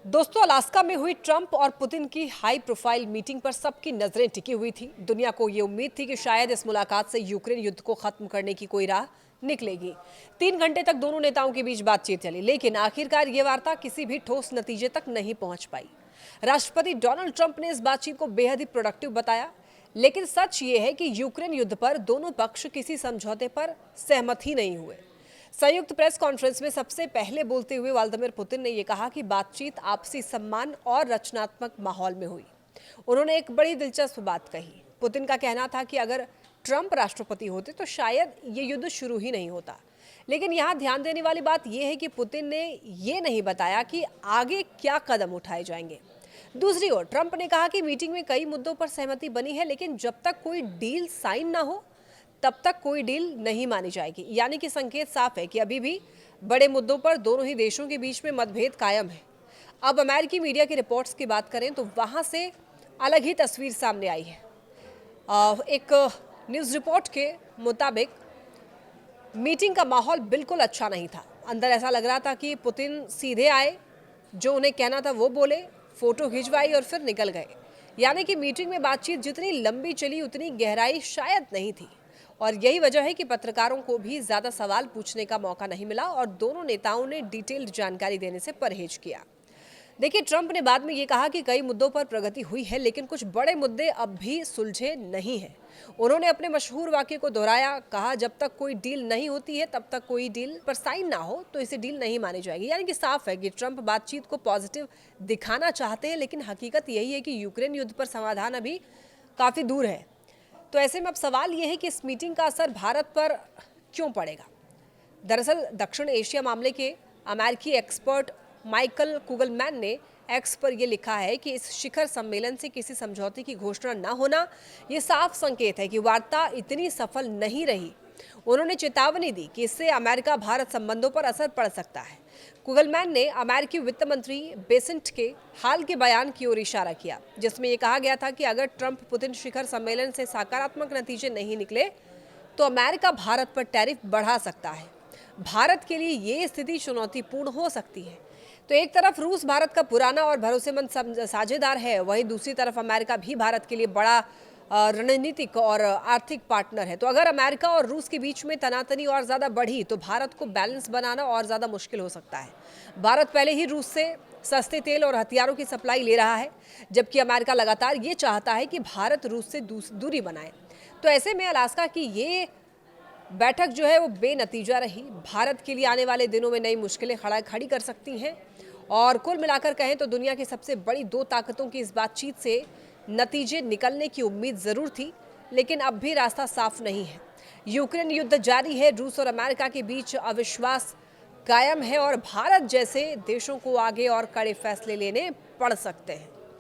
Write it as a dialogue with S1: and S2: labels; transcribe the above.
S1: दोस्तों, अलास्का में हुई ट्रंप और पुतिन की हाई प्रोफाइल मीटिंग पर सबकी नजरें टिकी हुई थी। दुनिया को ये उम्मीद थी कि शायद इस मुलाकात से यूक्रेन युद्ध को खत्म करने की कोई राह निकलेगी। 3 घंटे तक दोनों नेताओं के बीच बातचीत चली, लेकिन आखिरकार ये वार्ता किसी भी ठोस नतीजे तक नहीं पहुंच पाई। राष्ट्रपति डोनाल्ड ट्रंप ने इस बातचीत को बेहद ही प्रोडक्टिव बताया, लेकिन सच ये है कि यूक्रेन युद्ध पर दोनों पक्ष किसी समझौते पर सहमत ही नहीं हुए। संयुक्त प्रेस कॉन्फ्रेंस में सबसे पहले बोलते हुए व्लादिमीर पुतिन ने यह कहा कि बातचीत आपसी सम्मान और रचनात्मक माहौल में हुई। उन्होंने एक बड़ी दिलचस्प बात कही। पुतिन का कहना था कि अगर ट्रंप राष्ट्रपति होते तो शायद ये युद्ध शुरू ही नहीं होता। लेकिन यहाँ ध्यान देने वाली बात यह है कि पुतिन ने ये नहीं बताया कि आगे क्या कदम उठाए जाएंगे। दूसरी ओर ट्रंप ने कहा कि मीटिंग में कई मुद्दों पर सहमति बनी है, लेकिन जब तक कोई डील साइन ना हो तब तक कोई डील नहीं मानी जाएगी। यानी कि संकेत साफ है कि अभी भी बड़े मुद्दों पर दोनों ही देशों के बीच में मतभेद कायम है। अब अमेरिकी मीडिया की रिपोर्ट्स की बात करें तो वहां से अलग ही तस्वीर सामने आई है। एक न्यूज़ रिपोर्ट के मुताबिक मीटिंग का माहौल बिल्कुल अच्छा नहीं था। अंदर ऐसा लग रहा था कि पुतिन सीधे आए, जो उन्हें कहना था वो बोले, फोटो खिंचवाई और फिर निकल गए। यानी कि मीटिंग में बातचीत जितनी लंबी चली उतनी गहराई शायद नहीं थी, और यही वजह है कि पत्रकारों को भी ज्यादा सवाल पूछने का मौका नहीं मिला और दोनों नेताओं ने डिटेल्ड जानकारी देने से परहेज किया। देखिए, ट्रंप ने बाद में ये कहा कि कई मुद्दों पर प्रगति हुई है, लेकिन कुछ बड़े मुद्दे अब भी सुलझे नहीं हैं। उन्होंने अपने मशहूर वाक्य को दोहराया, कहा जब तक कोई डील नहीं होती है तब तक कोई डील पर साइन ना हो तो इसे डील नहीं मानी जाएगी। यानी कि साफ है कि ट्रंप बातचीत को पॉजिटिव दिखाना चाहते हैं, लेकिन हकीकत यही है कि यूक्रेन युद्ध पर समाधान अभी काफी दूर है। तो ऐसे में अब सवाल यह है कि इस मीटिंग का असर भारत पर क्यों पड़ेगा। दरअसल दक्षिण एशिया मामले के अमेरिकी एक्सपर्ट माइकल कुगलमैन ने एक्स पर यह लिखा है कि इस शिखर सम्मेलन से किसी समझौते की घोषणा न होना यह साफ संकेत है कि वार्ता इतनी सफल नहीं रही। उन्होंने चेतावनी दी कि इससे अमेरिका भारत संबंधों पर असर पड़ सकता है। कुगलमैन ने अमेरिकी वित्त मंत्री बेसेंट के हाल के बयान की ओर इशारा किया, जिसमें यह कहा गया था कि अगर ट्रंप पुतिन शिखर सम्मेलन से सकारात्मक नतीजे नहीं निकले तो अमेरिका भारत पर टैरिफ बढ़ा सकता है। भारत के लिए ये स्थिति चुनौतीपूर्ण हो सकती है। तो एक तरफ रूस भारत का पुराना और भरोसेमंद साझेदार है, वहीं दूसरी तरफ अमेरिका भी भारत के लिए बड़ा रणनीतिक और आर्थिक पार्टनर है। तो अगर अमेरिका और रूस के बीच में तनातनी और ज़्यादा बढ़ी तो भारत को बैलेंस बनाना और ज़्यादा मुश्किल हो सकता है। भारत पहले ही रूस से सस्ते तेल और हथियारों की सप्लाई ले रहा है, जबकि अमेरिका लगातार ये चाहता है कि भारत रूस से दूरी बनाए। तो ऐसे में अलास्का की ये बैठक जो है वो बेनतीजा रही। भारत के लिए आने वाले दिनों में नई मुश्किलें खड़ी कर सकती हैं, और कुल मिलाकर कहें तो दुनिया की सबसे बड़ी दो ताकतों की इस बातचीत से नतीजे निकलने की उम्मीद जरूर थी, लेकिन अब भी रास्ता साफ नहीं है। यूक्रेन युद्ध जारी है, रूस और अमेरिका के बीच अविश्वास कायम है और भारत जैसे देशों को आगे और कड़े फैसले लेने पड़ सकते हैं।